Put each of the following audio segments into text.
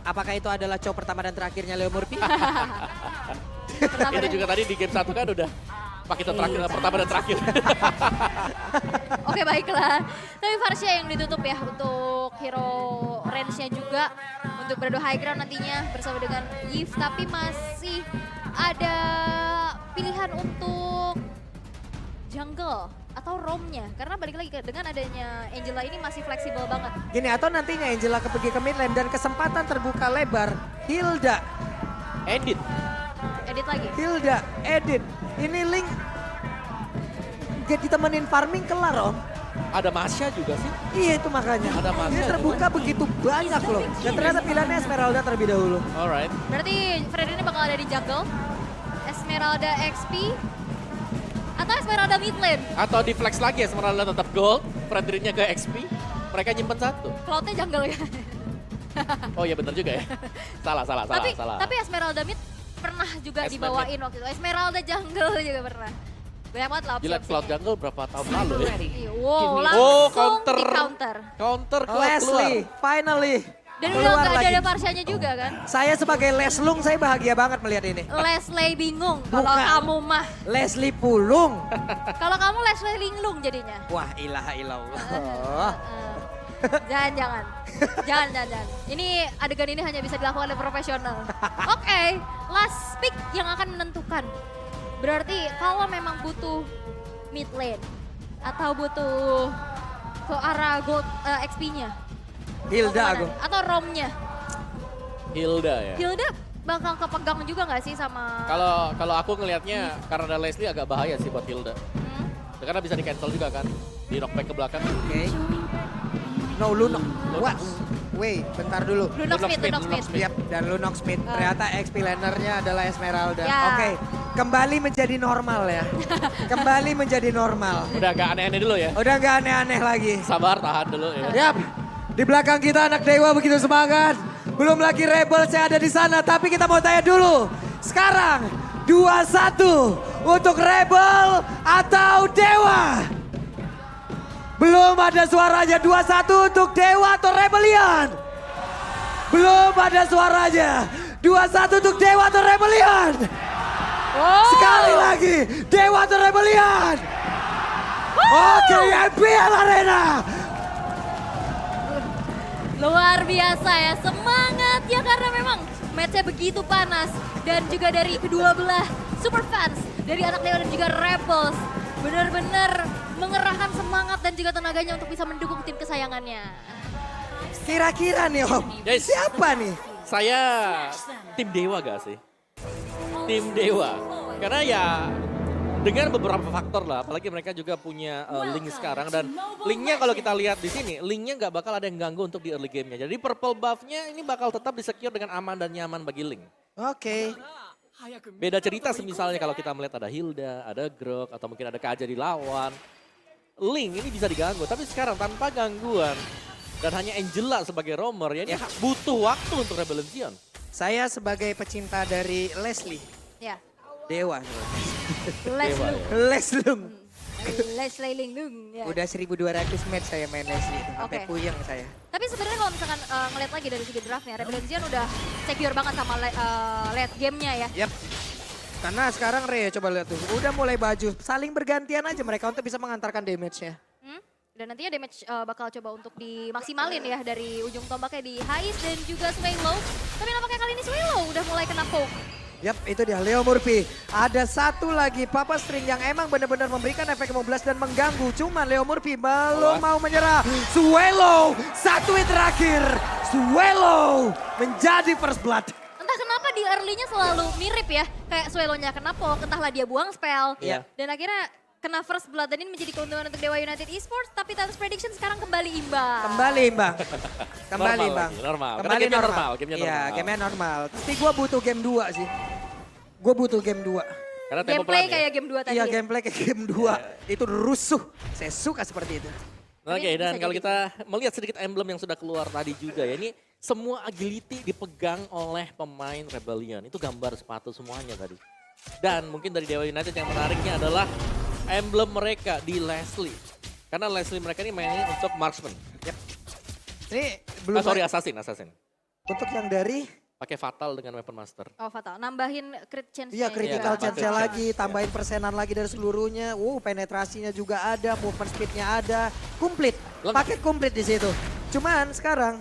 Apakah itu adalah show pertama dan terakhirnya Leo Murphy? Itu juga tadi di game 1 kan udah pakai terakhir, pertama dan terakhir. Oke baiklah. Tapi Varsha yang ditutup ya untuk hero range-nya juga. Untuk beradu high ground nantinya bersama dengan Yves. Tapi masih ada pilihan untuk jungle atau roamnya. Karena balik lagi dengan adanya Angela ini masih fleksibel banget. Gini, atau nantinya Angela pergi ke mid lane dan kesempatan terbuka lebar. Hilda, Edit. Edit lagi. Hilda, edit. Ini Link gak ditemenin farming kelar om. Ada Masya juga sih. Iya itu makanya. Ada Masya Ini terbuka begitu banyak loh. Dan ternyata pilihannya Esmeralda terlebih dahulu. Alright. Berarti Fred ini bakal ada di jungle. Esmeralda XP. Atau Esmeralda mid lane. Atau di flex lagi Esmeralda tetap gold, Fredericknya ke XP, mereka nyimpen 1. Cloudnya jungle ya. Oh iya bener juga ya. Salah. Tapi Esmeralda mid pernah juga dibawain waktu itu. Esmeralda jungle juga pernah. Banyak banget lah Gila Cloud opsi-opsinya. Jungle berapa tahun lalu ya? Iya, wow, langsung Oh counter. di counter. Counter Cloud keluar. Leslie, finally. Dan udah Keluar nggak lagi. ada Varshanya juga kan. Saya sebagai Leslung, saya bahagia banget melihat ini. Leslie bingung kalau Bukan. kamu mah. Leslie Pulung. Kalau kamu Leslie linglung jadinya. Wah ilaha illallah. Jangan. Ini adegan ini hanya bisa dilakukan oleh profesional. Oke, last pick yang akan menentukan. Berarti kalau memang butuh mid lane atau butuh ke arah gold XP-nya. Hilda aku. Atau romnya. Hilda ya. Hilda bakal kepegang juga nggak sih sama... Kalau aku ngelihatnya karena ada Leslie agak bahaya sih buat Hilda. Hmm? Karena bisa di cancel juga kan. Di knockback ke belakang. Oke. No, Lunox. What? Wait, bentar dulu. Lunox mid. Yap, dan Lunox mid. Ternyata XP lanernya adalah Esmeralda. Ya. Oke, kembali menjadi normal ya. Kembali menjadi normal. Udah agak aneh-aneh dulu ya. Udah gak aneh-aneh lagi. Sabar, tahan dulu ya. Yap, di belakang kita anak Dewa begitu semangat. Belum lagi Rebel saya ada di sana, tapi kita mau tanya dulu. Sekarang 2-1 untuk Rebel atau Dewa? Belum ada suaranya 2-1 untuk Dewa atau Rebellion. Belum ada suaranya 2-1 untuk Dewa atau Rebellion. Sekali lagi Dewa atau Rebellion. Oke, MPL Arena. Luar biasa ya, semangat ya karena memang matchnya begitu panas. Dan juga dari kedua belah super fans, dari anak Dewa dan juga Rebels. Benar-benar mengerahkan semangat dan juga tenaganya untuk bisa mendukung tim kesayangannya. Kira-kira nih Om, Guys. siapa nih? Saya tim Dewa gak sih? Tim Dewa. Karena ya dengan beberapa faktor lah, apalagi mereka juga punya link sekarang dan linknya kalau kita lihat di sini, linknya nggak bakal ada yang ganggu untuk di early gamenya. Jadi purple buffnya ini bakal tetap disecure dengan aman dan nyaman bagi link. Oke. Beda cerita misalnya kalau kita melihat ada Hilda, ada Grok, atau mungkin ada Kaja di lawan. Link ini bisa diganggu, tapi sekarang tanpa gangguan dan hanya Angela sebagai roamer ya ini butuh waktu untuk Rebellion. Saya sebagai pecinta dari Leslie, Ya, Dewa. Leslie. Leslung. Leslie Linglung. Ya. Udah 1200 match saya main Leslie, sampai Oke. puyeng saya. Tapi sebenarnya kalau misalkan ngeliat lagi dari segi draftnya, Rebellion udah secure banget sama late gamenya ya. Yap. Karena sekarang Rey, coba lihat tuh, udah mulai baju, saling bergantian aja mereka untuk bisa mengantarkan damage-nya. Dan nantinya damage bakal coba untuk dimaksimalin ya dari ujung tombaknya di Hais dan juga Swallow. Tapi nampaknya kali ini Swallow udah mulai kena poke. Yap, itu dia Leo Murphy. Ada satu lagi Papa String yang emang benar-benar memberikan efek 15 dan mengganggu. Cuman Leo Murphy belum mau menyerah. Swallow, satu hit terakhir. Swallow menjadi first blood. Entah kenapa di early-nya selalu mirip ya. Kayak Swallow-nya kena poke, entahlah dia buang spell. Iya. Dan akhirnya kena first blood dan ini menjadi keuntungan untuk Dewa United Esports. Tapi Tatus Prediction sekarang kembali imbang. Kembali imbang. Kembali Normal bang. lagi, normal. Karena Kembali gamenya normal. gamenya Iya, normal. gamenya normal. Tapi gue butuh game 2 sih. Gue butuh game 2. Karena tempo Gameplay pelan ya. kayak game 2 tadi Iya, ya. gameplay kayak game 2. Itu rusuh. Saya suka seperti itu. Oke, Tapi dan bisa kalau jadi kita melihat sedikit emblem yang sudah keluar tadi juga ya. Ini semua agility dipegang oleh pemain Rebellion. Itu gambar sepatu semuanya tadi. Dan mungkin dari Dewa United yang menariknya adalah emblem mereka di Leslie. Karena Leslie mereka ini mainnya untuk marksman. Ini belum Sorry, assassin. Untuk yang dari Pakai Fatal dengan Weapon Master. Oh fatal, nambahin crit chance. iya critical Iya, chance critical lagi, tambahin persenan lagi dari seluruhnya. Penetrasinya juga ada, movement speednya ada, komplit. Lengkap. Paket komplit di situ. Cuman sekarang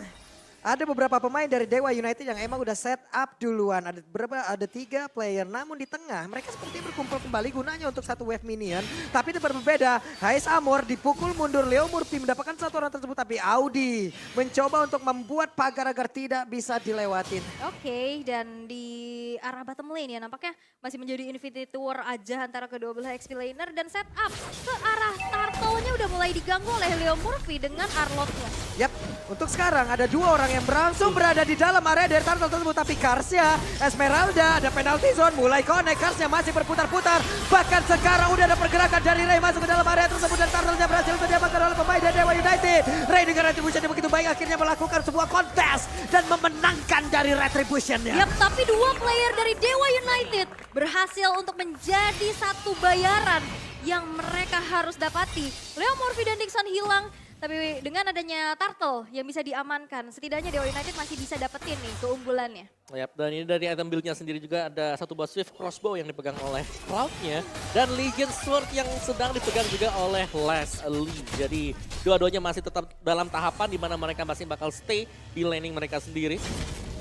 ada beberapa pemain dari Dewa United yang emang udah set up duluan. Ada 3 player, namun di tengah mereka seperti berkumpul kembali gunanya untuk satu wave minion. Tapi itu berbeda, Hais Amor dipukul mundur, Leo Murphy mendapatkan satu orang tersebut. Tapi Audi mencoba untuk membuat pagar agar tidak bisa dilewatin. Oke, dan di arah bottom lane ya nampaknya masih menjadi Infinity War aja antara kedua belah XP laner dan setup ke arah turtle-nya udah mulai diganggu oleh Leo Murphy dengan Arlotnya. Yap, untuk sekarang ada 2 orang yang langsung berada di dalam area dari turtle tersebut. Tapi Karsnya, Esmeralda, ada penalty zone, mulai connect. Karsnya masih berputar-putar. Bahkan sekarang udah ada pergerakan dari Ray masuk ke dalam area tersebut. Dan turtle-nya berhasil diamankan oleh pemain dari Dewa United. Ray dengan Retribution yang begitu baik akhirnya melakukan sebuah kontes. Dan memenangkan dari Retribution-nya. Yap, tapi 2 player dari Dewa United berhasil untuk menjadi satu bayaran yang mereka harus dapati. Leo Murphy dan Dixon hilang. Tapi dengan adanya Turtle yang bisa diamankan, setidaknya Dewa United masih bisa dapetin nih keunggulannya. Yap, dan ini dari item build-nya sendiri juga ada satu buah Swift Crossbow yang dipegang oleh Cloud-nya. Dan Legion Sword yang sedang dipegang juga oleh Leslie. Jadi dua-duanya masih tetap dalam tahapan di mana mereka masih bakal stay di laning mereka sendiri.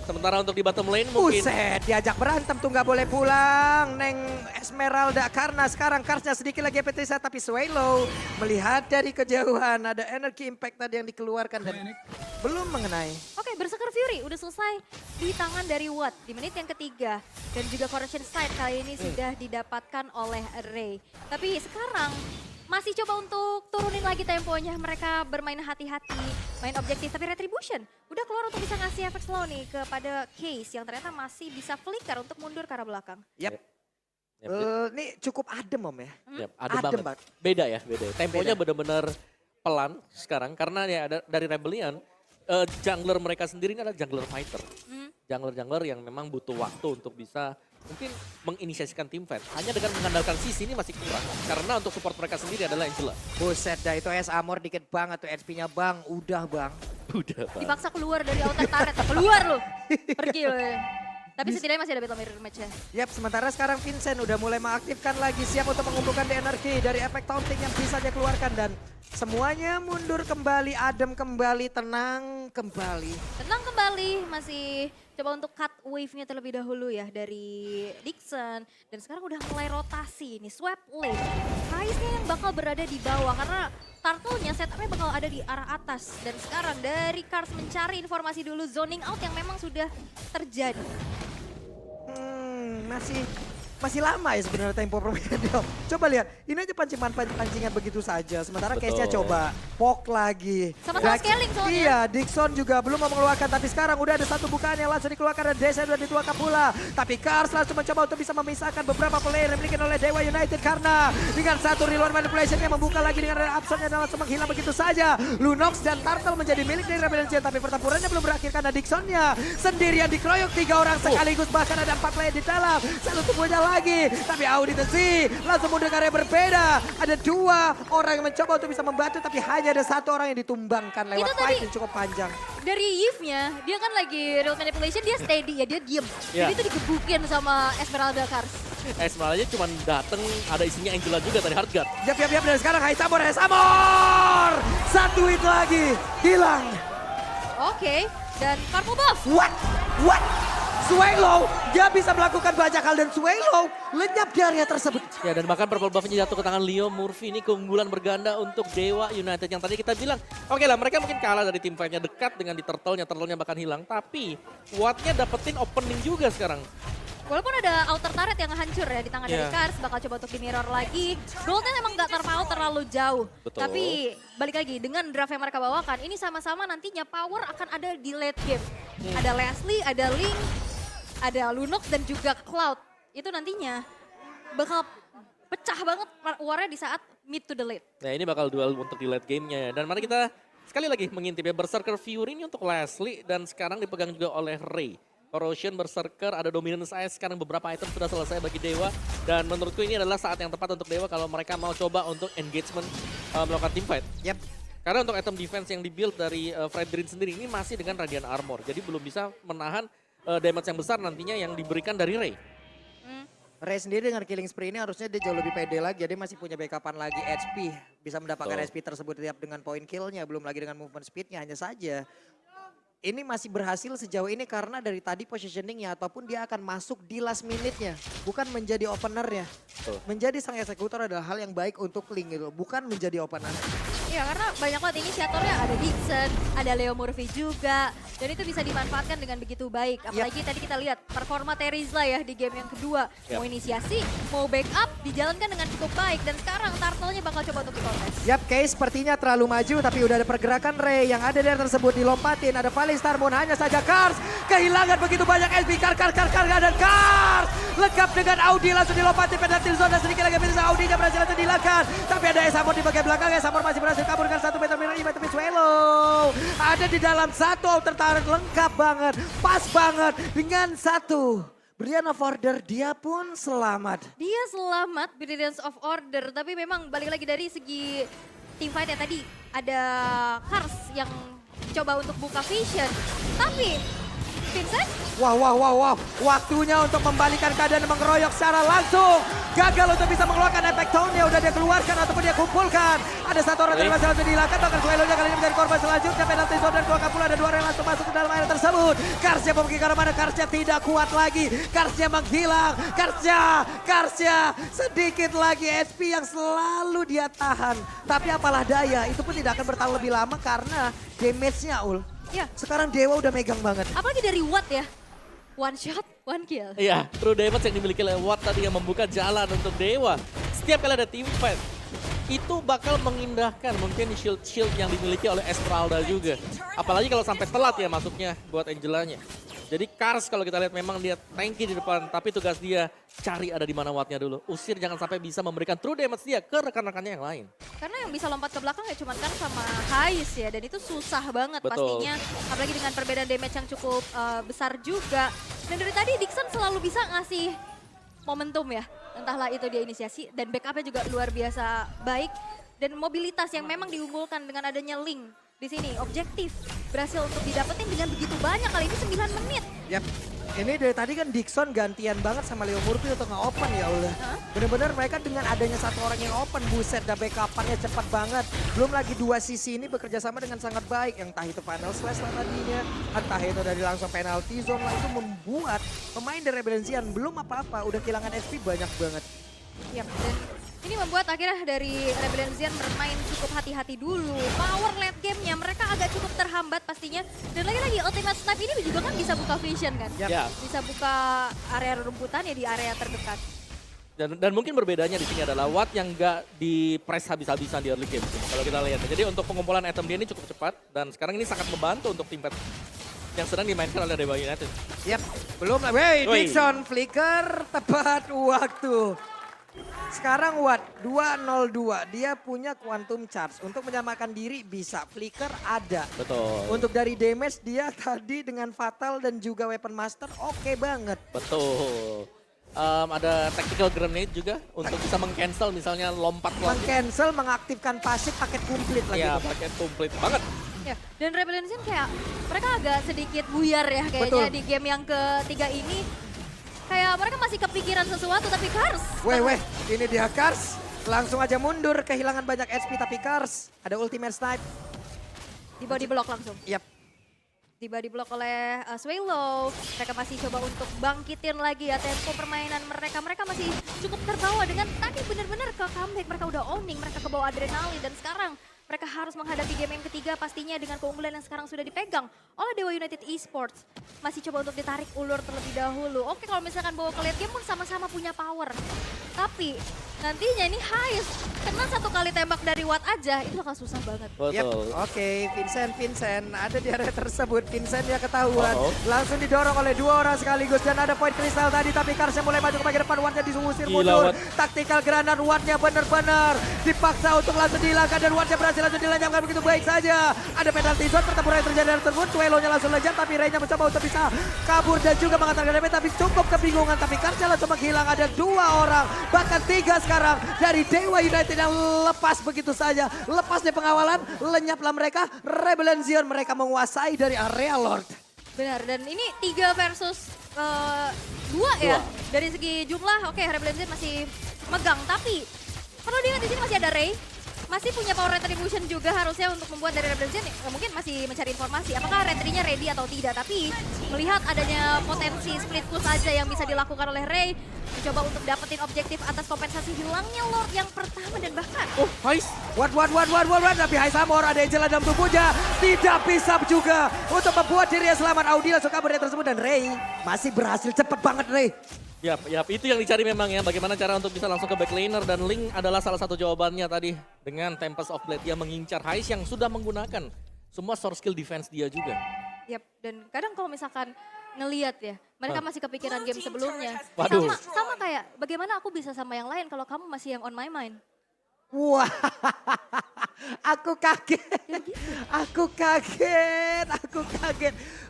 Sementara untuk di bottom lane mungkin... Buset, diajak berantem tuh nggak boleh pulang. Neng Esmeralda karena sekarang Karsnya sedikit lagi PT1 tapi Swallow melihat dari kejauhan. Ada energy impact tadi yang dikeluarkan dan belum mengenai. Oke, Berserker Fury udah selesai di tangan dari Watt di menit yang ketiga. Dan juga Corruption Sight kali ini sudah didapatkan oleh Ray. Tapi sekarang masih coba untuk turunin lagi temponya. Mereka bermain hati-hati, main objektif. Tapi Retribution udah keluar untuk bisa ngasih efek slow nih kepada Case yang ternyata masih bisa flicker untuk mundur ke arah belakang. Yap. Yap, Ini cukup adem Om ya. Yap, adem Adem banget. Beda ya, beda. Temponya benar-benar pelan sekarang karena ya ada dari Rebellion, jungler mereka sendiri ini adalah jungler fighter. Jungler-jungler yang memang butuh waktu untuk bisa mungkin menginisiasikan tim fight. Hanya dengan mengandalkan sisi ini masih kurang. Karena untuk support mereka sendiri adalah Angela. Buset dah itu S Amor dikit banget tuh HP-nya Bang. Udah Bang. Udah, Pak. Dipaksa keluar dari outer turret. Keluar lu. Pergi lu. Tapi setidaknya masih ada battle mirror match ya. Yap, sementara sekarang Vincent udah mulai mengaktifkan lagi, siap untuk mengumpulkan the energi dari efek taunting yang bisa dia keluarkan. Dan semuanya mundur kembali, adem kembali, tenang kembali. Tenang kembali, masih coba untuk cut wave-nya terlebih dahulu ya dari Dixon. Dan sekarang udah mulai rotasi nih, swap lane. Kais-nya yang bakal berada di bawah karena Turtle-nya setupnya bakal ada di arah atas. Dan sekarang dari Kars mencari informasi dulu zoning out yang memang sudah terjadi. Masih lama ya sebenarnya tempo permainan dia. Coba lihat, ini aja pancingan begitu saja. Sementara Betul. case-nya coba poke lagi. Sama-sama scaling soalnya. Iya, Dixon juga belum mau mengeluarkan. Tapi sekarang udah ada satu bukaan yang langsung dikeluarkan dan Desa sudah dituakan pula. Tapi Kars langsung mencoba untuk bisa memisahkan beberapa player yang dimiliki oleh Dewa United. Karena dengan satu reload manipulation yang membuka lagi dengan absorption dan langsung menghilang begitu saja. Lunox dan Turtle menjadi milik dari Rebellion. Tapi pertempurannya belum berakhir karena Dixonnya sendirian dikeroyok 3 orang sekaligus. Bahkan ada 4 player di dalam. Satu tubuhnya lagi, tapi Audi Tensi langsung mundur ke area berbeda. Ada 2 orang yang mencoba untuk bisa membantu, tapi hanya ada 1 orang yang ditumbangkan lewat Itu tadi fight yang cukup panjang. dari Yves-nya, dia kan lagi real manipulation, dia steady ya, dia diem. Iya. Jadi itu digebukin sama Esmeralda Kars. Esmeralda cuma dateng, ada isinya Angela juga dari Hardguard. Yap, dan sekarang Hais Amor. Satu itu lagi, hilang. Oke, dan purple buff. What? Swallow, dia bisa melakukan banyak hal dan Swallow lenyap di area tersebut. Ya, dan bahkan purple buff-nya jatuh ke tangan Leo Murphy. Ini keunggulan berganda untuk Dewa United yang tadi kita bilang, oke lah mereka mungkin kalah dari tim fight-nya dekat dengan di turtle-nya bahkan hilang. Tapi Watt-nya dapetin opening juga sekarang. Walaupun ada outer turret yang hancur ya di tangan dari Iya. Kars, bakal coba untuk di mirror lagi. Goldnya emang gak terpaut terlalu jauh. Betul. Tapi balik lagi, dengan draft yang mereka bawakan, ini sama-sama nantinya power akan ada di late game. Ada Leslie, ada Link, ada Lunox dan juga Cloud. Itu nantinya bakal pecah banget warnya di saat mid to the late. Nah, ini bakal duel untuk di late game-nya ya. Dan mari kita sekali lagi mengintip ya, Berserker Fury ini untuk Leslie dan sekarang dipegang juga oleh Ray. Corrosion, Berserker, ada Dominance Ice, sekarang beberapa item sudah selesai bagi Dewa. Dan menurutku ini adalah saat yang tepat untuk Dewa kalau mereka mau coba untuk engagement melakukan team fight. Yap. Karena untuk item defense yang dibuild dari Fred Green sendiri ini masih dengan Radiant Armor. Jadi belum bisa menahan damage yang besar nantinya yang diberikan dari Ray. Ray sendiri dengan killing spree ini harusnya dia jauh lebih pede lagi. Dia masih punya backupan lagi HP. Bisa mendapatkan HP tersebut tiap dengan point killnya. Belum lagi dengan movement speednya. Hanya saja ini masih berhasil sejauh ini karena dari tadi positioningnya ataupun dia akan masuk di last minute-nya. Bukan menjadi openernya. Menjadi sang eksekutor adalah hal yang baik untuk Link gitu. Bukan menjadi opener. Iya karena banyak banget inisiatornya, ada Dixon, ada Leo Murphy juga. Dan itu bisa dimanfaatkan dengan begitu baik. Apalagi tadi kita lihat performa Terizla ya di game yang kedua. Mau inisiasi, mau backup, dijalankan dengan cukup baik. Dan sekarang Turtle-nya bakal coba untuk dikontes. Yap, Case sepertinya terlalu maju tapi udah ada pergerakan Ray yang ada dari tersebut dilompatin. Ada Valley Starmoon, hanya saja Kars kehilangan begitu banyak SP. Kars dan Kars lengkap dengan Audi langsung dilompatin penalti zone dan sedikit lagi bisa Audinya berhasil langsung dilakukan. Tapi ada Esamor di bagian belakang, Esamor masih berhasil kabur dengan 1 meter mirror image, tapi Swallow ada di dalam satu outer turret lengkap banget, pas banget dengan satu. Brilliant of Order dia pun selamat. Dia selamat, Brilliance of Order. Tapi memang balik lagi dari segi team fight ya tadi. Ada Kars yang coba untuk buka vision. Tapi Vincent? Wow. Waktunya untuk membalikan keadaan dan mengeroyok secara langsung. Gagal untuk bisa mengeluarkan efek tone-nya. Udah dia keluarkan ataupun dia kumpulkan. Ada satu orang yang masih langsung dihilang. Bahkan Swallow-nya kali ini menjadi korban selanjutnya. Penalti zone dan keluarkan pula ada 2 orang yang langsung masuk ke dalam area tersebut. Karsnya pergi ke mana? Karsnya tidak kuat lagi. Karsnya menghilang. Karsnya sedikit lagi SP yang selalu dia tahan. Tapi apalah daya, itu pun tidak akan bertahan lebih lama karena damage-nya Ul. Ya. Sekarang Dewa udah megang banget. Apalagi dari Watt ya. One shot, one kill. Iya, true damage yang dimiliki oleh Watt tadi yang membuka jalan untuk Dewa. Setiap kali ada team fight, itu bakal mengindahkan mungkin shield-shield yang dimiliki oleh Esmeralda juga. Apalagi kalau sampai telat ya masuknya buat Angelanya. Jadi Kars kalau kita lihat memang dia tanky di depan, tapi tugas dia cari ada di mana Wattnya dulu. Usir jangan sampai bisa memberikan true damage dia ke rekan-rekannya yang lain. Karena yang bisa lompat ke belakang ya cuma kan sama Hais ya, dan itu susah banget pastinya. Apalagi dengan perbedaan damage yang cukup besar juga. Dan dari tadi Dixon selalu bisa ngasih momentum ya. Entahlah itu dia inisiasi dan backupnya juga luar biasa baik. Dan mobilitas yang memang diunggulkan dengan adanya Link. Di sini objektif berhasil untuk didapetin dengan begitu banyak, kali ini 9 menit. Yap, ini dari tadi kan Dixon gantian banget sama Leo Murphy untuk nge-open ya Allah. Bener-bener mereka dengan adanya satu orang yang open, buset dan backupannya cepat banget. Belum lagi 2 sisi ini bekerja sama dengan sangat baik. Yang entah itu final slash lah tadinya, entah itu dari langsung penalty zone lah, itu membuat pemain dari Rebellion belum apa-apa, udah kehilangan SP banyak banget. Yap, dan ini membuat akhirnya dari Rebellion bermain cukup hati-hati dulu. Power late game-nya mereka agak cukup terhambat pastinya. Dan lagi-lagi Ultimate Snipe ini juga kan bisa buka vision kan. Bisa buka area rumputan ya di area terdekat. Dan mungkin berbedanya di sini adalah Watt yang nggak di-press habis-habisan di early game. Kalau kita lihat. Jadi untuk pengumpulan item dia ini cukup cepat. Dan sekarang ini sangat membantu untuk tim yang sedang dimainkan oleh Dewa United. Yap, belum lah. Wey, Dixon flicker tepat waktu. Sekarang Watt 202, dia punya quantum charge. Untuk menyamakan diri bisa, flicker ada. Betul. Untuk dari damage dia tadi dengan fatal dan juga weapon master oke banget. Betul. Ada tactical grenade juga untuk bisa meng-cancel misalnya lompat. Meng-cancel, mengaktifkan pasif paket komplit lagi. Iya, paket komplit banget. Ya, dan Rebellion kayak mereka agak sedikit buyar ya kayaknya di game yang ketiga ini. Kayak mereka masih kepikiran sesuatu tapi Kars. Weh, ini dia Kars. Langsung aja mundur, kehilangan banyak SP tapi Kars. Ada ultimate snipe. Di body block langsung. Yap. Di body block oleh Swallow. Mereka masih coba untuk bangkitin lagi ya tempo permainan mereka. Mereka masih cukup terbawa dengan tadi benar-benar ke comeback. Mereka udah owning, mereka kebawa adrenalin. Dan sekarang mereka harus menghadapi game yang ketiga pastinya dengan keunggulan yang sekarang sudah dipegang oleh Dewa United Esports. Masih coba untuk ditarik ulur terlebih dahulu. Oke, kalau misalkan bawa ke late game pun sama-sama punya power. Tapi nantinya ini Hais kena 1 kali tembak dari Watt aja, itu akan susah banget. Betul. Yep. Oke, Vincent ada di area tersebut. Vincent ya ketahuan. Langsung didorong oleh 2 orang sekaligus dan ada point kristal tadi tapi Karsnya mulai maju ke bagian depan. Wattnya diusir mundur. Taktikal granat Wattnya benar-benar dipaksa untuk langsung dihilangkan dan Wattnya berhasil langsung dilenyapkan begitu baik saja. Ada penalti zone, pertempuran yang terjadi dari tersebut. Swallow-nya langsung lejat tapi Ray-nya mencoba untuk bisa kabur dan juga mengantarkan damage tapi cukup kebingungan. Tapi Karsnya langsung menghilang. Ada 2 orang, bahkan 3 sekarang dari Dewa United yang lepas begitu saja. Lepas dari pengawalan, lenyaplah mereka. Rebellion Zion mereka menguasai dari area Lord. Benar, dan ini 3 versus 2 ya. Dari segi jumlah, oke Rebellion Zion masih megang. Tapi kalau dilihat di sini masih ada Ray. Masih punya power retribution juga harusnya untuk membuat dari Rebellion Zion. Mungkin masih mencari informasi apakah retrinya ready atau tidak. Tapi melihat adanya potensi split push aja yang bisa dilakukan oleh Ray. Mencoba untuk dapetin objektif atas kompensasi hilangnya Lord yang pertama dan bahkan. Oh, Hais. What, tapi Hais Amor ada Angela dalam tubuhnya. Tidak bisa juga untuk membuat dirinya selamat. Audi langsung kabur dari tersebut dan Ray masih berhasil cepet banget Ray. Yap, itu yang dicari memang ya. Bagaimana cara untuk bisa langsung ke backlaner dan Ling adalah salah satu jawabannya tadi. Dengan Tempest of Blade dia mengincar Hais yang sudah menggunakan semua source skill defense dia juga. Yap, dan kadang kalau misalkan ngeliat ya, mereka masih kepikiran game sebelumnya. Waduh. Sama kayak bagaimana aku bisa sama yang lain kalau kamu masih yang on my mind. Wah, aku kaget. Aku kaget.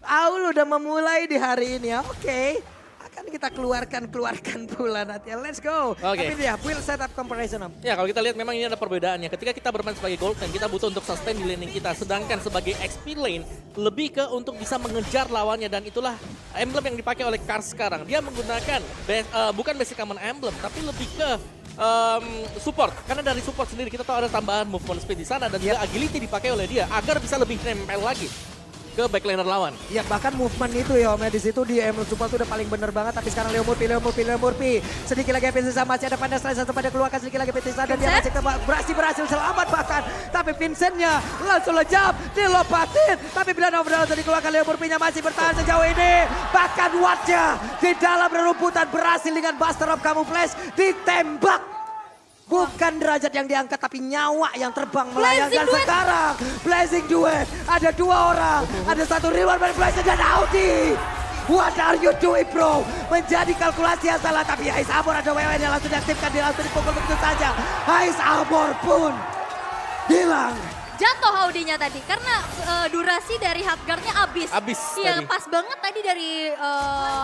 Aul udah memulai di hari ini ya. Oke. Akan kita keluarkan pula nanti. Let's go. Oke. Tapi dia build setup comparison Om. Ya kalau kita lihat memang ini ada perbedaannya. Ketika kita bermain sebagai gold lane, kita butuh untuk sustain di laning kita. Sedangkan sebagai XP lane, lebih ke untuk bisa mengejar lawannya. Dan itulah emblem yang dipakai oleh Kars sekarang. Dia menggunakan, bukan basic common emblem, tapi lebih ke support. Karena dari support sendiri kita tahu ada tambahan movement speed di sana. Dan juga agility dipakai oleh dia agar bisa lebih nempel lagi ke backlaner lawan. Ya bahkan movement itu ya Om ya, di situ di Emerald Support udah paling bener banget. Tapi sekarang Leo Murphy. Sedikit lagi Vincent masih ada Pandai satu pada keluarkan sedikit lagi Vincent dan dia masih berhasil selamat bahkan. Tapi Vincentnya langsung lejap, dilopatin. Tapi bila overall dikeluarkan Leo Murphy-nya masih bertahan sejauh ini. Bahkan Wattnya di dalam rerumputan berhasil dengan Buster of Camouflage ditembak. Bukan derajat yang diangkat tapi nyawa yang terbang melayangkan sekarang. Blazing Duet. Ada 2 orang. Ada satu reward dari Blazing dan Audi. What are you doing bro? Menjadi kalkulasi yang salah tapi Hais Amor ada WWN yang langsung diaktifkan. Dia langsung dipukul begitu saja. Hais Amor pun hilang. Jatuh Audinya tadi karena durasi dari hardguard-nya habis. Iya, tadi. pas banget tadi dari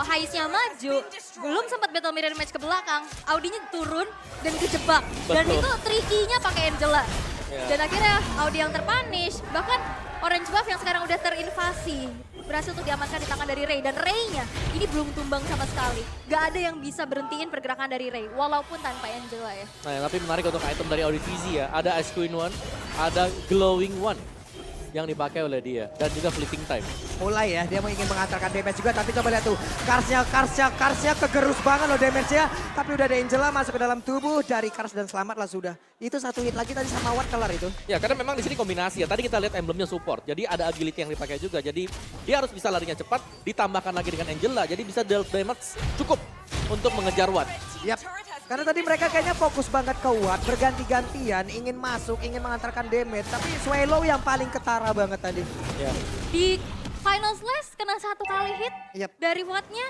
Haisnya maju. Belum sempat battle mirror match ke belakang. Audinya turun dan kejebak. Dan Betul. itu tricky-nya pakai Angela. Ya. Dan akhirnya Audi yang terpunish. Bahkan Orange Buff yang sekarang udah terinvasi. Berhasil untuk diamankan di tangan dari Ray. Dan Ray-nya ini belum tumbang sama sekali. Gak ada yang bisa berhentiin pergerakan dari Ray. Walaupun tanpa Angela ya. Nah, tapi menarik untuk item dari Audi Fizi ya. Ada Ice Queen One, ada Glowing One yang dipakai oleh dia. Dan juga Fleeting Time. Mulai ya, dia mau ingin mengantarkan damage juga. Tapi coba lihat tuh, Karsnya kegerus banget loh damage-nya. Tapi udah ada Angela masuk ke dalam tubuh dari Kars dan selamatlah sudah. Itu satu hit lagi tadi sama Watt kelar itu. Ya karena memang di sini kombinasi ya. Tadi kita lihat emblemnya support. Jadi ada agility yang dipakai juga. Jadi dia harus bisa larinya cepat. Ditambahkan lagi dengan Angela. Jadi bisa deal damage cukup untuk mengejar Watt. Yap. Karena tadi mereka kayaknya fokus banget ke Watt. Berganti-gantian ingin masuk, ingin mengantarkan damage. Tapi Swallow yang paling ketara banget tadi. Ya. Di Final Slash kena 1 kali hit Yap. dari Watt-nya.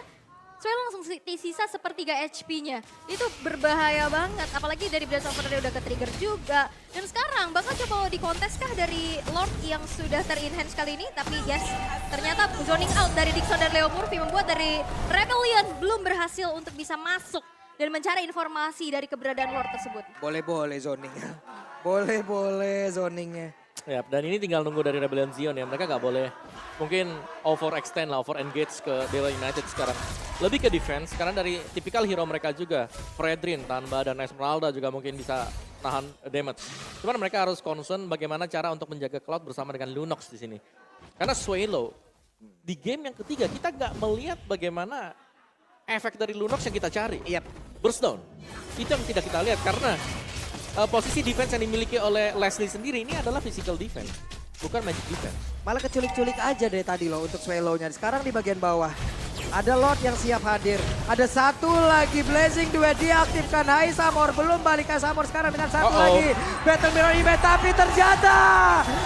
Swallow langsung sisa sepertiga HP-nya. Itu berbahaya banget. Apalagi dari Blast of Fire udah ke-trigger juga. Dan sekarang bakal coba dikontes kah dari Lord yang sudah ter-enhance kali ini. Tapi yes, ternyata zoning out dari Dixon dan Leo Murphy membuat dari Rebellion belum berhasil untuk bisa masuk. Dan mencari informasi dari keberadaan Lord tersebut. Boleh-boleh zoningnya. Boleh-boleh zoningnya. Ya, dan ini tinggal nunggu dari Rebellion Zion ya. Mereka nggak boleh mungkin overextend lah, over-engage ke Dewa United sekarang. Lebih ke defense, karena dari tipikal hero mereka juga. Fredrin, Tanba, dan Esmeralda juga mungkin bisa tahan damage. Cuman mereka harus concern bagaimana cara untuk menjaga Cloud bersama dengan Lunox di sini. Karena Swallow, di game yang ketiga kita nggak melihat bagaimana efek dari Lunox yang kita cari. Yap. Burst down. Itu yang tidak kita lihat karena posisi defense yang dimiliki oleh Leslie sendiri ini adalah physical defense, bukan magic defense. Malah keculik-culik aja dari tadi loh untuk Swallow-nya. Sekarang di bagian bawah. Ada Lord yang siap hadir. Ada satu lagi Blazing Duet diaktifkan. Hais Amor belum balik ke Amor sekarang dengan satu lagi. Battle Mirror Event tapi ternyata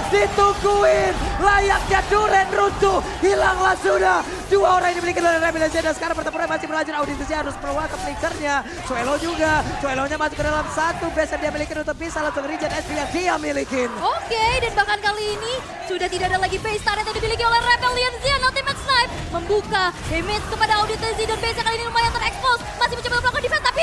ditungguin. Layaknya Duren runtuh. Hilanglah sudah. 2 orang yang dimiliki oleh Rebellion dan sekarang pertempuran masih berlanjut. Audisi harus keluar ke flickernya. Swallow juga. Swallow-nya masuk ke dalam satu base yang dia miliki untuk bisa langsung regen SP yang dia milikin. Oke, dan bahkan kali ini sudah tidak ada lagi base turret yang dimiliki oleh Rebellion Zion Ultimate Snipe. Unite membuka damage kepada Auditezi dan base kali ini lumayan terekspos. Masih mencoba melakukan defense tapi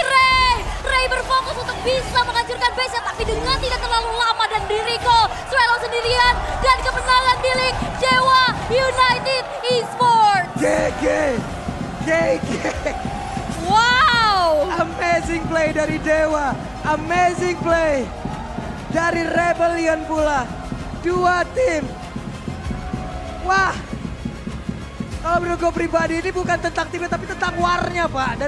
Ray berfokus untuk bisa menghancurkan base tapi dengan tidak terlalu lama dan di recall. Swallow sendirian dan kemenangan di League Dewa United Esports. GG. Wow. Amazing play dari Dewa. Amazing play dari Rebellion pula. Dua tim. Wah. Kalau menurut gue pribadi ini bukan tentang timnya tapi tentang warnya Pak.